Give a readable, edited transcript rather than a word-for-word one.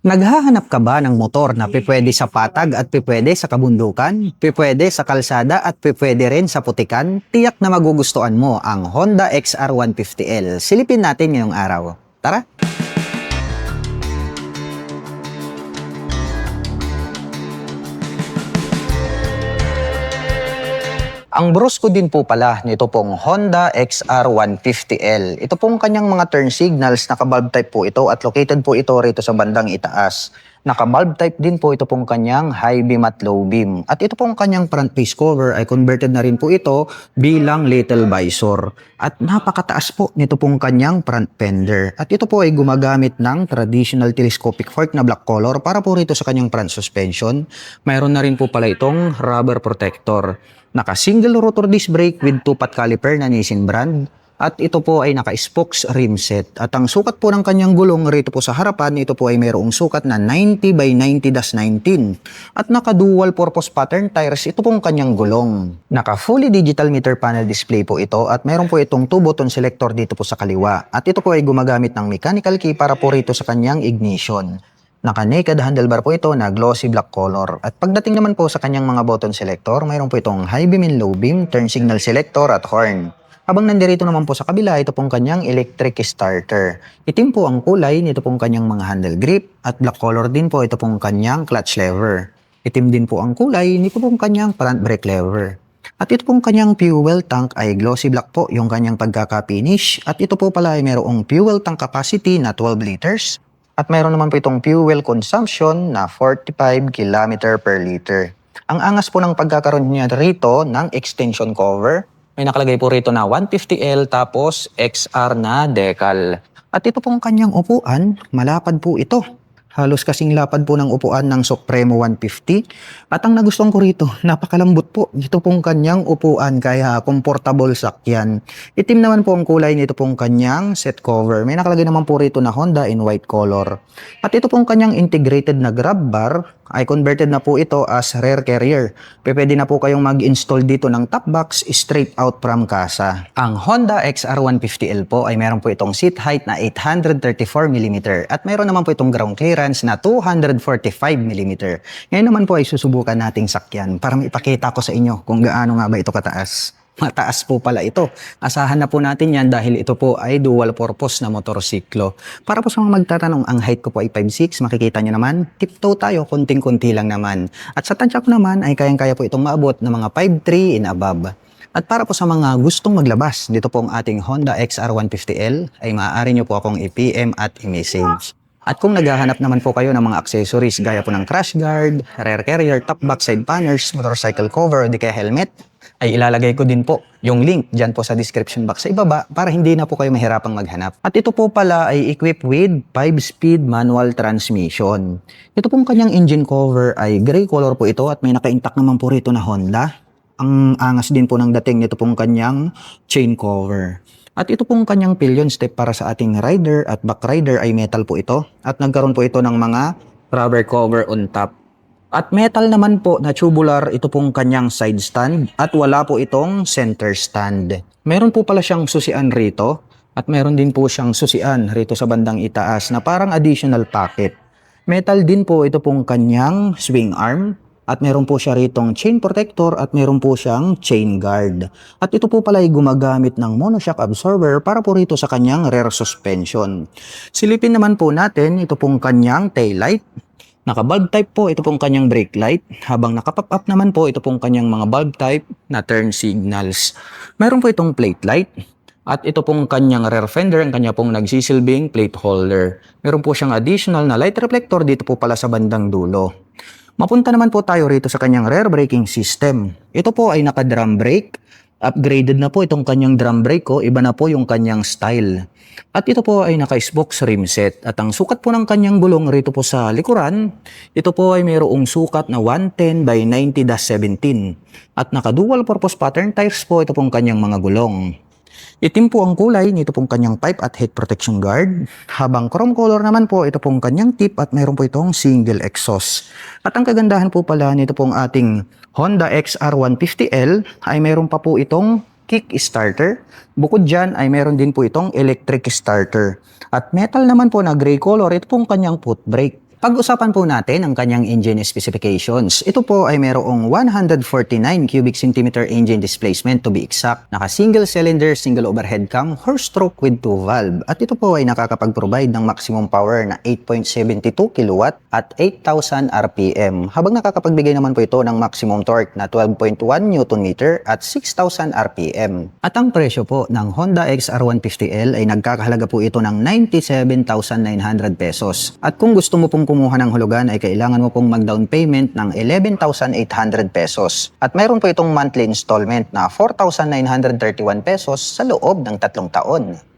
Naghahanap ka ba ng motor na pipwede sa patag at pipwede sa kabundukan? Pipwede sa kalsada at pipwede rin sa putikan? Tiyak na magugustuhan mo ang Honda XR150L. Silipin natin ngayong araw. Tara! Ang brusko din po pala nito pong Honda XR150L. Ito pong kanyang mga turn signals, naka-bulb type po ito at located po ito rito sa bandang itaas. Naka-bulb type din po ito pong kanyang high beam at low beam. At ito pong kanyang front face cover ay converted na rin po ito bilang little visor. At napakataas po nito pong kanyang front fender. At ito po ay gumagamit ng traditional telescopic fork na black color para po rito sa kanyang front suspension. Mayroon na rin po pala itong rubber protector. Naka-single rotor disc brake with 2-pot caliper na Nissin brand. At ito po ay naka-spokes rim set. At ang sukat po ng kanyang gulong rito po sa harapan, ito po ay mayroong sukat na 90 by 90-19. At naka-dual purpose pattern tires ito pong kanyang gulong. Naka-fully digital meter panel display po ito at mayroon po itong 2-button selector dito po sa kaliwa. At ito po ay gumagamit ng mechanical key para po rito sa kanyang ignition. Naka-naked handlebar po ito na glossy black color. At pagdating naman po sa kanyang mga button selector, mayroon po itong high beam and low beam, turn signal selector at horn. Habang nandirito naman po sa kabila, ito pong kanyang electric starter. Itim po ang kulay nito pong kanyang mga handle grip at black color din po ito pong kanyang clutch lever. Itim din po ang kulay nito pong kanyang front brake lever. At ito pong kanyang fuel tank ay glossy black po yung kanyang pagkaka-finish. At ito po pala ay mayroong fuel tank capacity na 12 liters. At mayroon naman po itong fuel consumption na 45 km per liter. Ang angas po ng pagkakaroon niya rito ng extension cover. May nakalagay po rito na 150L tapos XR na decal. At ito pong kanyang upuan, malapad po ito. Halos kasing lapad po ng upuan ng Supremo 150. At ang nagustuhan ko rito, napakalambot po. Ito pong kanyang upuan kaya comfortable sakyan. Itim naman po ang kulay nito pong kanyang set cover. May nakalagay naman po rito na Honda in white color. At ito pong kanyang integrated na grab bar ay converted na po ito as rear carrier. Pwede na po kayong mag-install dito ng top box straight out from casa. Ang Honda XR150L po ay meron po itong seat height na 834mm at meron naman po itong ground clearance na 245mm. Ngayon naman po ay susubukan nating sakyan para maipakita ko sa inyo kung gaano nga ba ito kataas. Mataas po pala ito. Asahan na po natin yan dahil ito po ay dual purpose na motorsiklo. Para po sa mga magtatanong, ang height ko po ay 5'6". Makikita nyo naman, tiptoe tayo, konting-kunti lang naman. At sa tansya ko naman ay kayang-kaya po itong maabot ng mga 5'3" and above. At para po sa mga gustong maglabas, dito po ang ating Honda XR150L ay maaari nyo po akong i-PM at i-message. At kung naghahanap naman po kayo ng mga accessories gaya po ng crash guard, rear carrier, top box side panners, motorcycle cover, o di kaya helmet, ay ilalagay ko din po yung link dyan po sa description box sa ibaba para hindi na po kayo mahirapang maghanap. At ito po pala ay equipped with 5-speed manual transmission. Ito pong kanyang engine cover ay gray color po ito at may naka-intact naman po rito na Honda. Ang angas din po ng dating nito pong kanyang chain cover. At ito pong kanyang pillion step para sa ating rider at back rider ay metal po ito. At nagkaroon po ito ng mga rubber cover on top. At metal naman po na tubular ito pong kanyang side stand at wala po itong center stand. Meron po pala siyang susian rito at meron din po siyang susian rito sa bandang itaas na parang additional pocket. Metal din po ito pong kanyang swing arm at meron po siya ritong chain protector at meron po siyang chain guard. At ito po pala ay gumagamit ng monoshock absorber para po rito sa kanyang rear suspension. Silipin naman po natin ito pong kanyang taillight. Naka-bulb type po ito pong kanyang brake light, habang naka-pop up naman po ito pong kanyang mga bulb type na turn signals. Meron po itong plate light at ito pong kanyang rear fender, ang kanya pong nagsisilbing plate holder. Meron po siyang additional na light reflector dito po pala sa bandang dulo. Mapunta naman po tayo rito sa kanyang rear braking system. Ito po ay naka-drum brake. Upgraded na po itong kanyang drum brake ko, iba na po yung kanyang style. At ito po ay naka-spokes rim set. At ang sukat po ng kanyang gulong rito po sa likuran, ito po ay mayroong sukat na 110 by 90-17. At naka-dual purpose pattern tires po ito pong kanyang mga gulong. Itim po ang kulay nito pong kanyang pipe at head protection guard. Habang chrome color naman po ito pong kanyang tip at mayroon po itong single exhaust. At ang kagandahan po pala nito pong ating Honda XR150L ay mayroon pa po itong kick starter. Bukod dyan ay mayroon din po itong electric starter. At metal naman po na gray color ito pong kanyang foot brake. Pag-usapan po natin ang kanyang engine specifications. Ito po ay mayroong 149 cubic centimeter engine displacement to be exact. Naka single cylinder, single overhead cam, horse stroke with 2 valve. At ito po ay nakakapag-provide ng maximum power na 8.72 kilowatt at 8,000 RPM. Habang nakakapagbigay naman po ito ng maximum torque na 12.1 Newton meter at 6,000 RPM. At ang presyo po ng Honda XR150L ay nagkakahalaga po ito ng 97,900 pesos. At kung gusto mo pong kumuha ng hulugan ay kailangan mo pong mag-down payment ng 11,800 pesos. At mayroon po itong monthly installment na 4,931 pesos sa loob ng 3 taon.